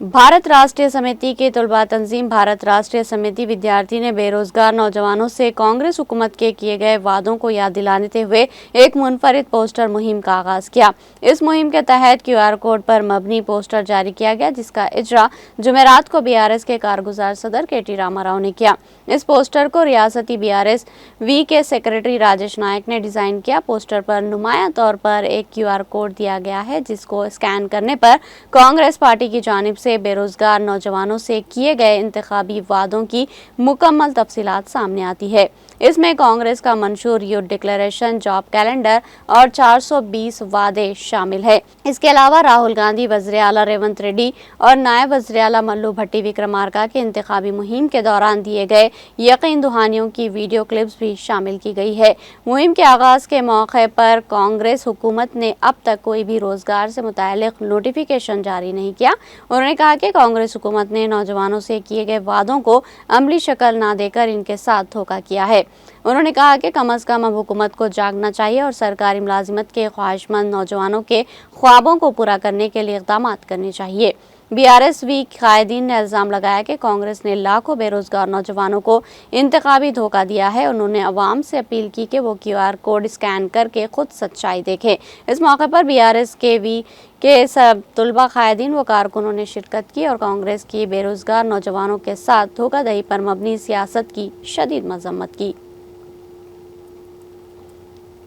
भारत राष्ट्रीय समिति की तलबा तंजीम भारत राष्ट्रीय समिति विद्यार्थी ने बेरोजगार नौजवानों से कांग्रेस हुकूमत के किए गए वादों को याद दिलाते हुए एक मुनफरिद पोस्टर मुहिम का आगाज किया। इस मुहिम के तहत QR कोड पर मबनी पोस्टर जारी किया गया, जिसका इजरा जुमेरात को BRS के कारगुजार सदर KT रामाराव ने किया। इस पोस्टर को रियासती BRS V के सेक्रेटरी राजेश नायक ने डिजाइन किया। पोस्टर पर नुमाया तौर पर एक QR कोड दिया गया है, जिसको स्कैन करने पर कांग्रेस पार्टी की जानिब से बेरोजगार नौजवानों से किए गए इंतखाबी वादों की मुकम्मल तफसीलात सामने आती है। इसमें कांग्रेस का मंशूर यूथ डिक्लेरेशन, जॉब कैलेंडर और 420 वादे शामिल है। इसके अलावा राहुल गांधी, वज़ीर आला रेवंत रेड्डी और नायब वज़ीर आला मल्लू भट्टी विक्रमार्का के इंतखाबी मुहिम के दौरान दिए गए यकीन दहानियों की वीडियो क्लिप्स भी शामिल की गई है। मुहिम के आगाज के मौके पर कांग्रेस हुकूमत ने अब तक कोई भी रोजगार से मुतालिक नोटिफिकेशन जारी नहीं किया। उन्होंने कहा कि कांग्रेस हुकूमत ने नौजवानों से किए गए वादों को अमली शक्ल न देकर इनके साथ धोखा किया है। उन्होंने कहा कि कम अज कम अब हुकूमत को जागना चाहिए और सरकारी मुलाजिमत के ख्वाहिशमंद नौजवानों के ख्वाबों को पूरा करने के लिए इक़दाम करने चाहिए। BRS V कायदीन ने इल्ज़ाम लगाया कि कांग्रेस ने लाखों बेरोजगार नौजवानों को इंतखाबी धोखा दिया है। उन्होंने अवाम से अपील की कि वो QR कोड स्कैन करके खुद सच्चाई देखें। इस मौके पर BRS के V के सब तलबा, कायदीन व कारकुनों ने शिरकत की और कांग्रेस की बेरोजगार नौजवानों के साथ धोखाधड़ी पर मबनी सियासत की शदीद मजम्मत की।